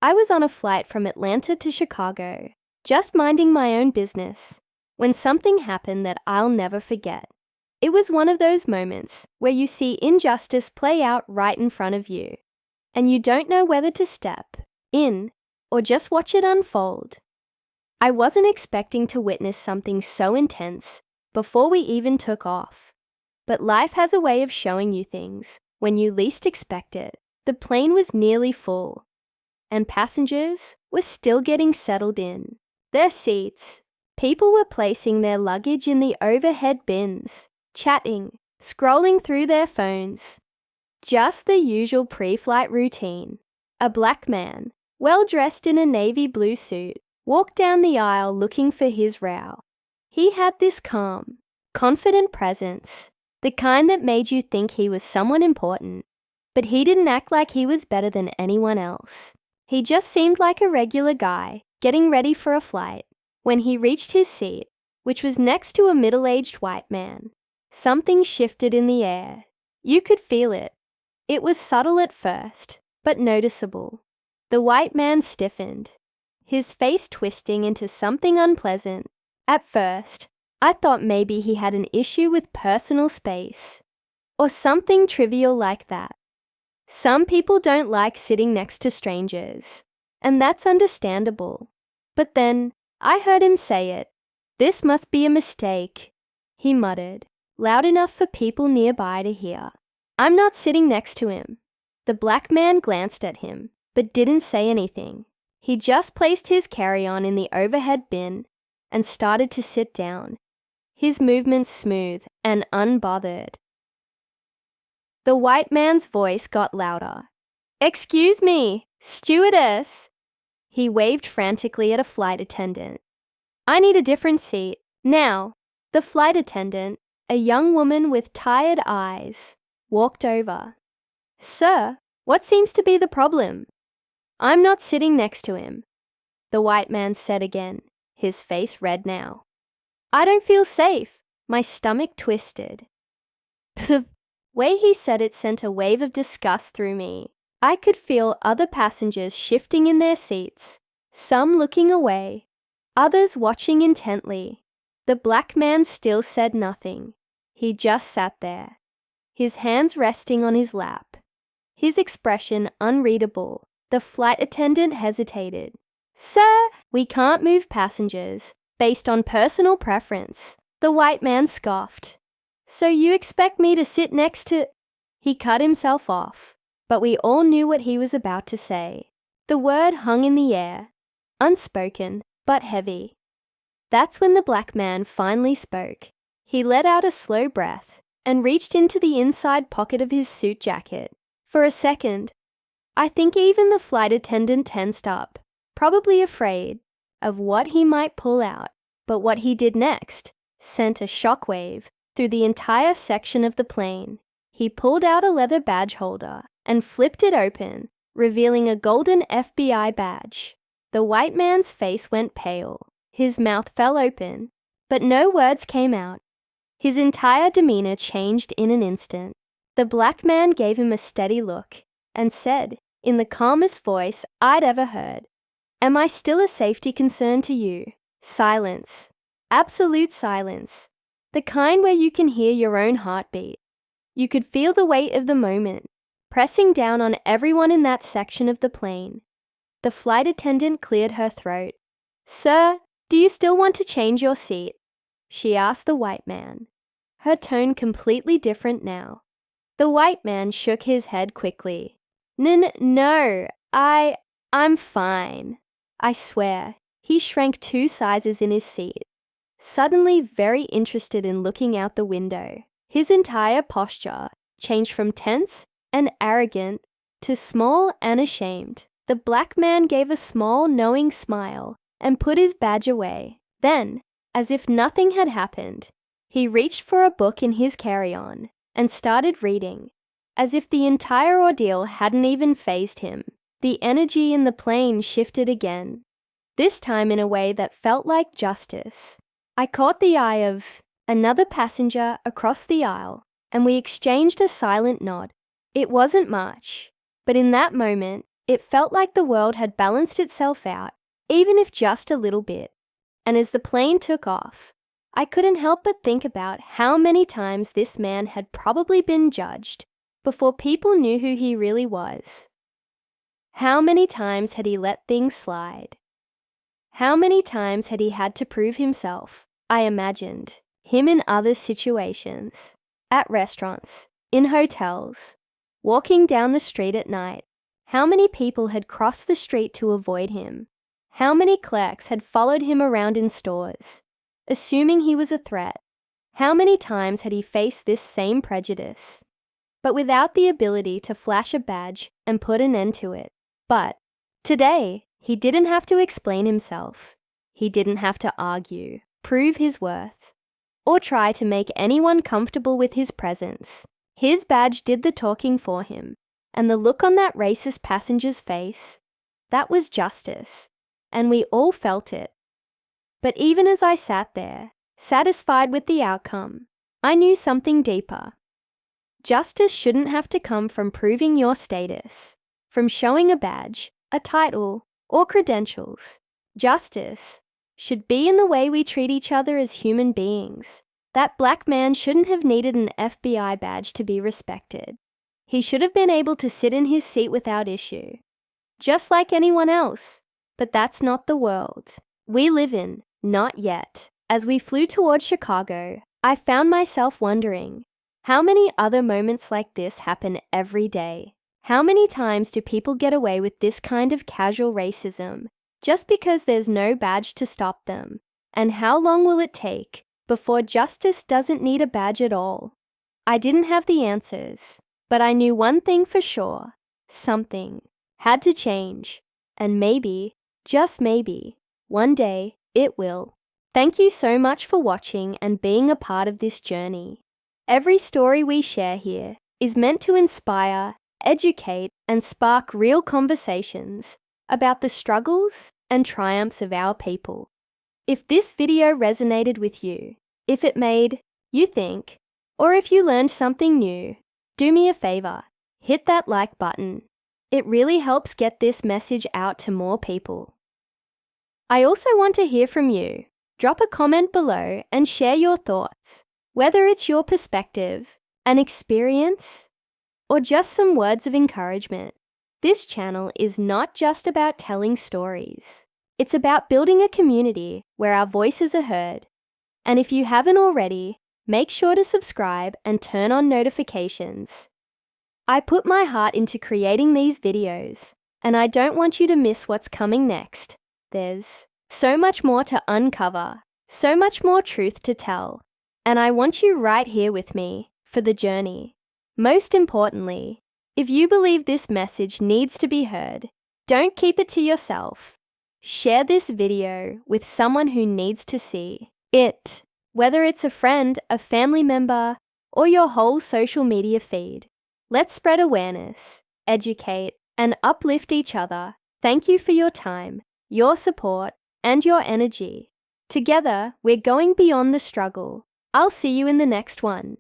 I was on a flight from Atlanta to Chicago, just minding my own business, when something happened that I'll never forget. It was one of those moments where you see injustice play out right in front of you, and you don't know whether to step in or just watch it unfold. I wasn't expecting to witness something so intense before we even took off. But life has a way of showing you things when you least expect it. The plane was nearly full, and passengers were still getting settled in their seats. People were placing their luggage in the overhead bins, chatting, scrolling through their phones. Just the usual pre-flight routine. A black man, well dressed in a navy blue suit, walked down the aisle looking for his row. He had this calm, confident presence, the kind that made you think he was someone important, but he didn't act like he was better than anyone else. He just seemed like a regular guy, getting ready for a flight. When he reached his seat, which was next to a middle-aged white man, something shifted in the air. You could feel it. It was subtle at first, but noticeable. The white man stiffened, his face twisting into something unpleasant. At first, I thought maybe he had an issue with personal space, or something trivial like that. Some people don't like sitting next to strangers, and that's understandable. But then, I heard him say it. "This must be a mistake," he muttered, loud enough for people nearby to hear. "I'm not sitting next to him." The black man glanced at him, but didn't say anything. He just placed his carry-on in the overhead bin and started to sit down, his movements smooth and unbothered. The white man's voice got louder. "Excuse me, stewardess." He waved frantically at a flight attendant. "I need a different seat, now." The flight attendant, a young woman with tired eyes, walked over. "Sir, what seems to be the problem?" "I'm not sitting next to him," the white man said again, his face red now. "I don't feel safe." My stomach twisted. The way he said it sent a wave of disgust through me. I could feel other passengers shifting in their seats, some looking away, others watching intently. The black man still said nothing. He just sat there, his hands resting on his lap, his expression unreadable. The flight attendant hesitated. "Sir, we can't move passengers based on personal preference," the white man scoffed. "So you expect me to sit next to—" He cut himself off, but we all knew what he was about to say. The word hung in the air, unspoken but heavy. That's when the black man finally spoke. He let out a slow breath and reached into the inside pocket of his suit jacket. For a second, I think even the flight attendant tensed up, probably afraid of what he might pull out. But what he did next sent a shockwave through the entire section of the plane. He pulled out a leather badge holder and flipped it open, revealing a golden FBI badge. The white man's face went pale. His mouth fell open, but no words came out. His entire demeanor changed in an instant. The black man gave him a steady look and said, in the calmest voice I'd ever heard, "Am I still a safety concern to you?" Silence. Absolute silence. The kind where you can hear your own heartbeat. You could feel the weight of the moment, pressing down on everyone in that section of the plane. The flight attendant cleared her throat. "Sir, do you still want to change your seat?" she asked the white man, her tone completely different now. The white man shook his head quickly. No, I'm fine. I swear." He shrank 2 sizes in his seat, suddenly very interested in looking out the window. His entire posture changed from tense and arrogant to small and ashamed. The black man gave a small, knowing smile and put his badge away. Then, as if nothing had happened, he reached for a book in his carry-on and started reading, as if the entire ordeal hadn't even fazed him. The energy in the plane shifted again, this time in a way that felt like justice. I caught the eye of another passenger across the aisle, and we exchanged a silent nod. It wasn't much, but in that moment, It felt like the world had balanced itself out, even if just a little bit. And as the plane took off, I couldn't help but think about how many times this man had probably been judged before people knew who he really was. How many times had he let things slide? How many times had he had to prove himself? I imagined him in other situations, at restaurants, in hotels, walking down the street at night. How many people had crossed the street to avoid him? How many clerks had followed him around in stores, assuming he was a threat? How many times had he faced this same prejudice, but without the ability to flash a badge and put an end to it? But today, he didn't have to explain himself. He didn't have to argue, prove his worth, or try to make anyone comfortable with his presence. His badge did the talking for him, and the look on that racist passenger's face, that was justice, and we all felt it. But even as I sat there, satisfied with the outcome, I knew something deeper. Justice shouldn't have to come from proving your status, from showing a badge, a title, or credentials. Justice should be in the way we treat each other as human beings. That black man shouldn't have needed an FBI badge to be respected. He should have been able to sit in his seat without issue, just like anyone else. But that's not the world we live in, not yet. As we flew towards Chicago, I found myself wondering, how many other moments like this happen every day? How many times do people get away with this kind of casual racism just because there's no badge to stop them? And how long will it take before justice doesn't need a badge at all? I didn't have the answers, but I knew one thing for sure. Something had to change, and maybe, just maybe, one day it will. Thank you so much for watching and being a part of this journey. Every story we share here is meant to inspire, educate, and spark real conversations about the struggles and triumphs of our people. If this video resonated with you, if it made you think, or if you learned something new, do me a favor, hit that like button. It really helps get this message out to more people. I also want to hear from you. Drop a comment below and share your thoughts, whether it's your perspective, an experience, or just some words of encouragement. This channel is not just about telling stories. It's about building a community where our voices are heard. And if you haven't already, make sure to subscribe and turn on notifications. I put my heart into creating these videos, and I don't want you to miss what's coming next. There's so much more to uncover, so much more truth to tell, and I want you right here with me for the journey. Most importantly, if you believe this message needs to be heard, don't keep it to yourself. Share this video with someone who needs to see it, whether it's a friend, a family member, or your whole social media feed. Let's spread awareness, educate, and uplift each other. Thank you for your time, your support, and your energy. Together, we're going beyond the struggle. I'll see you in the next one.